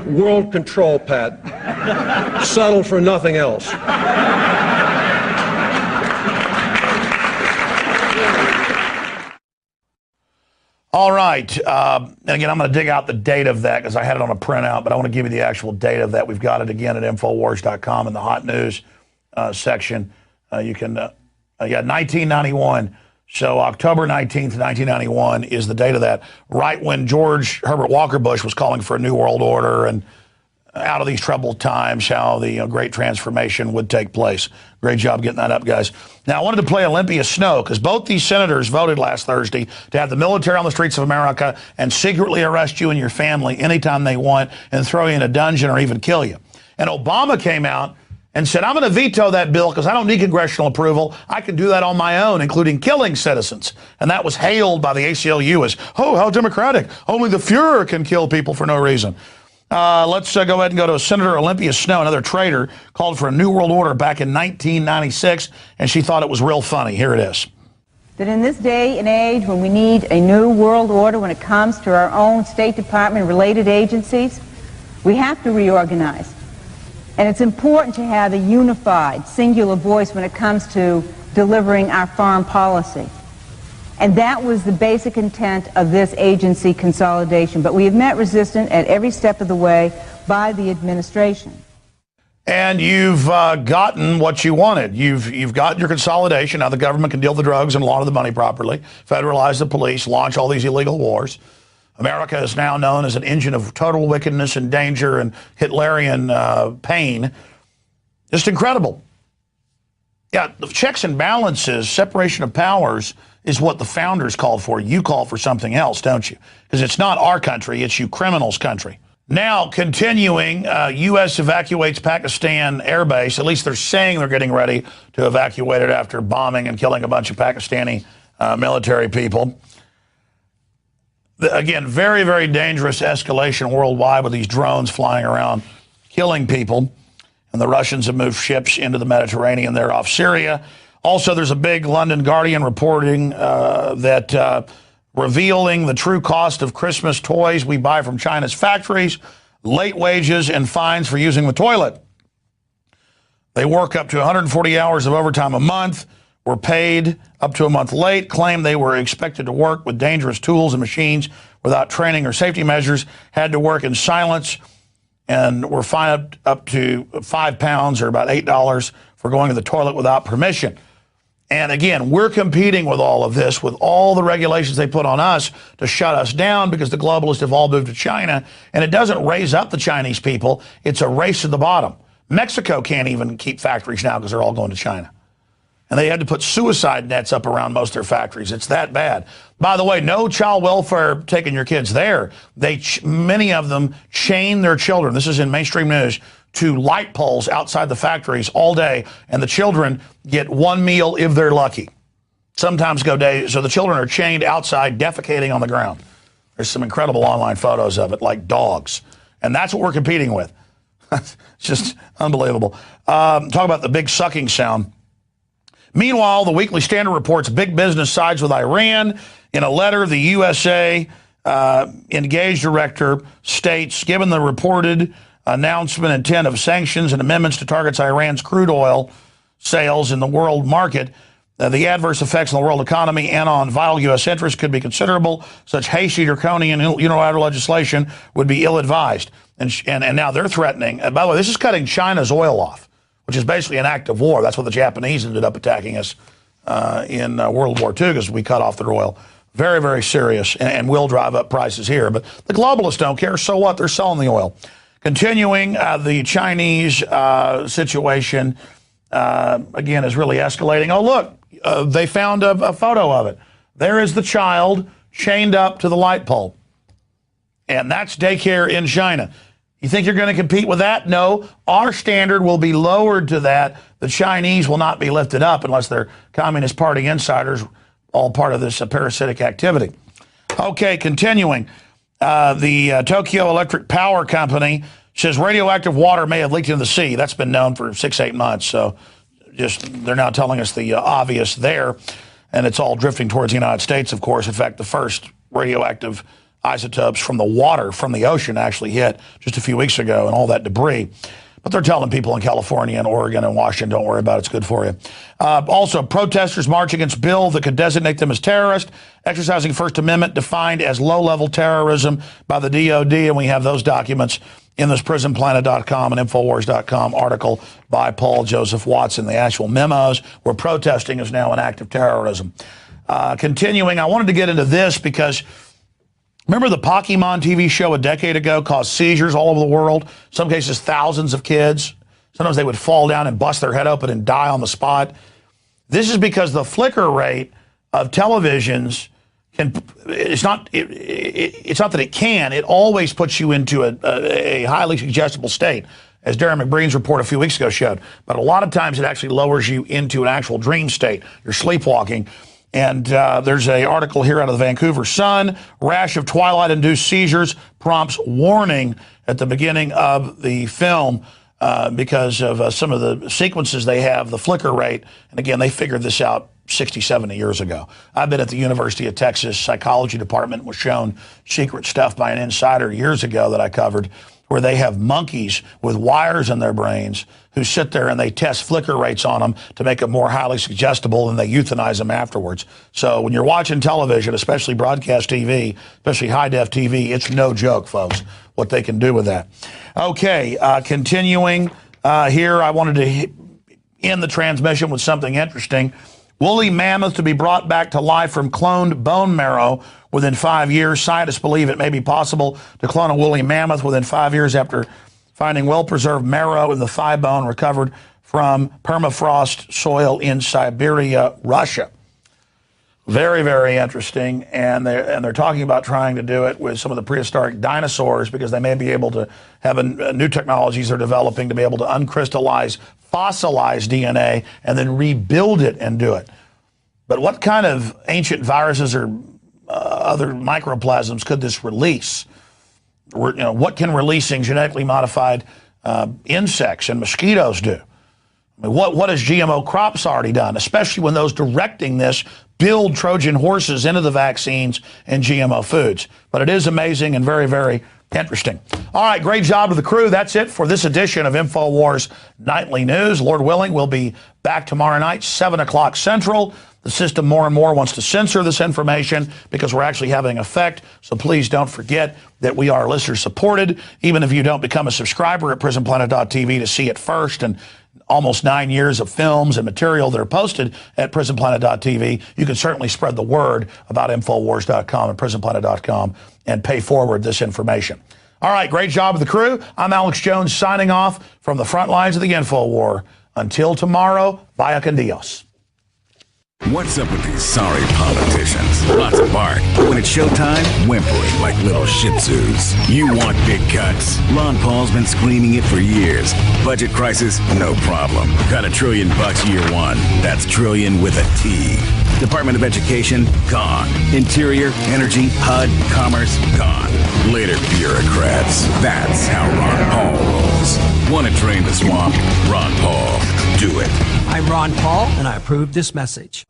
world control, Pat. Settle for nothing else. All right. And again, I'm going to dig out the date of that because I had it on a printout, but I want to give you the actual date of that. We've got it again at Infowars.com in the hot news section. You can, 1991. So October 19th, 1991 is the date of that, right when George Herbert Walker Bush was calling for a new world order and out of these troubled times, how the great transformation would take place. Great job getting that up, guys. Now, I wanted to play Olympia Snow because both these senators voted last Thursday to have the military on the streets of America and secretly arrest you and your family anytime they want and throw you in a dungeon or even kill you. And Obama came out and said, I'm going to veto that bill because I don't need congressional approval. I can do that on my own, including killing citizens. And that was hailed by the ACLU as, oh, how democratic. Only the Fuhrer can kill people for no reason. Let's go ahead and go to Senator Olympia Snow, another traitor, called for a new world order back in 1996, and she thought it was real funny. Here it is. That in this day and age when we need a new world order when it comes to our own State Department related agencies, we have to reorganize. And it's important to have a unified, singular voice when it comes to delivering our foreign policy. And that was the basic intent of this agency consolidation. But we have met resistance at every step of the way by the administration. And you've gotten what you wanted. You've gotten your consolidation. Now the government can deal the drugs and launder the money properly, federalize the police, launch all these illegal wars. America is now known as an engine of total wickedness and danger and Hitlerian pain. Just incredible. Yeah, the checks and balances, separation of powers is what the founders called for. You call for something else, don't you? Because it's not our country, it's you criminals' country. Now, continuing, U.S. evacuates Pakistan air base. At least they're saying they're getting ready to evacuate it after bombing and killing a bunch of Pakistani military people. Again, very, very dangerous escalation worldwide with these drones flying around, killing people. And the Russians have moved ships into the Mediterranean there off Syria. Also, there's a big London Guardian reporting that revealing the true cost of Christmas toys we buy from China's factories, late wages, and fines for using the toilet. They work up to 140 hours of overtime a month, were paid up to a month late, claimed they were expected to work with dangerous tools and machines without training or safety measures, had to work in silence, and were fined up to £5 or about $8 for going to the toilet without permission. And again, we're competing with all of this, with all the regulations they put on us to shut us down because the globalists have all moved to China. And it doesn't raise up the Chinese people. It's a race to the bottom. Mexico can't even keep factories now because they're all going to China. And they had to put suicide nets up around most of their factories. It's that bad. By the way, no child welfare taking your kids there. Many of them chain their children. This is in mainstream news, to light poles outside the factories all day, and the children get one meal if they're lucky. Sometimes go days, so the children are chained outside, defecating on the ground. There's some incredible online photos of it, like dogs. And that's what we're competing with. It's just unbelievable. Talk about the big sucking sound. Meanwhile, the Weekly Standard reports big business sides with Iran. In a letter, the USA engaged director states, given the reported announcement intent of sanctions and amendments to target Iran's crude oil sales in the world market, the adverse effects on the world economy and on vital U.S. interests could be considerable. Such hasty, draconian, unilateral legislation would be ill-advised. And now they're threatening. By the way, this is cutting China's oil off, which is basically an act of war. That's what the Japanese ended up attacking us in World War II, because we cut off their oil. Very, very serious, and will drive up prices here. But the globalists don't care. So what? They're selling the oil. Continuing, the Chinese situation, again, is really escalating. Oh, look, they found a photo of it. There is the child chained up to the light pole. And that's daycare in China. You think you're going to compete with that? No. Our standard will be lowered to that. The Chinese will not be lifted up unless they're Communist Party insiders, all part of this parasitic activity. Okay, continuing. The Tokyo Electric Power Company says radioactive water may have leaked into the sea. That's been known for 6-8 months. So they're now telling us the obvious there. And it's all drifting towards the United States, of course. In fact, the first radioactive isotopes from the water, from the ocean, actually hit just a few weeks ago, and all that debris. But they're telling people in California and Oregon and Washington, don't worry about it, it's good for you. Also, protesters march against bill that could designate them as terrorists, exercising First Amendment defined as low-level terrorism by the DOD, and we have those documents in this prisonplanet.com and Infowars.com article by Paul Joseph Watson, the actual memos where protesting is now an act of terrorism. Continuing, I wanted to get into this because remember the Pokemon TV show a decade ago caused seizures all over the world, some cases thousands of kids. Sometimes they would fall down and bust their head open and die on the spot. This is because the flicker rate of televisions it's not that it can, it always puts you into a highly suggestible state, as Darren McBreen's report a few weeks ago showed. But a lot of times it actually lowers you into an actual dream state. You're sleepwalking. And there's an article here out of the Vancouver Sun. Rash of twilight-induced seizures prompts warning at the beginning of the film because of some of the sequences they have, the flicker rate. And again, they figured this out 60, 70 years ago. I've been at the University of Texas psychology department, was shown secret stuff by an insider years ago that I covered, where they have monkeys with wires in their brains who sit there and they test flicker rates on them to make it more highly suggestible, and they euthanize them afterwards. So when you're watching television, especially broadcast TV, especially high-def TV, it's no joke, folks, what they can do with that. Okay, continuing here, I wanted to end the transmission with something interesting. Woolly mammoth to be brought back to life from cloned bone marrow within 5 years. Scientists believe it may be possible to clone a woolly mammoth within 5 years after finding well-preserved marrow in the thigh bone recovered from permafrost soil in Siberia, Russia. Very, very interesting, and they're talking about trying to do it with some of the prehistoric dinosaurs because they may be able to have new technologies they're developing to be able to uncrystallize fossilized DNA and then rebuild it and do it. But what kind of ancient viruses or other microplasms could this release? What can releasing genetically modified insects and mosquitoes do? I mean, what has GMO crops already done, especially when those directing this build Trojan horses into the vaccines and GMO foods? But it is amazing and very, very interesting. All right, great job to the crew. That's it for this edition of InfoWars Nightly News. Lord willing, we'll be back tomorrow night, 7 o'clock Central. The system more and more wants to censor this information because we're actually having effect. So please don't forget that we are listener supported. Even if you don't become a subscriber at prisonplanet.tv to see it first, and almost 9 years of films and material that are posted at prisonplanet.tv, you can certainly spread the word about Infowars.com and prisonplanet.com and pay forward this information. All right, great job with the crew. I'm Alex Jones signing off from the front lines of the Info War. Until tomorrow, vaya con Dios. What's up with these sorry politicians? Lots of bark, but when it's showtime, whimpering like little shih tzus. You want big cuts? Ron Paul's been screaming it for years. Budget crisis? No problem. Got $1 trillion year one. That's trillion with a T. Department of Education? Gone. Interior, Energy, HUD, Commerce? Gone. Later, bureaucrats. That's how Ron Paul rolls. Want to drain the swamp? Ron Paul. Do it. I'm Ron Paul, and I approve this message.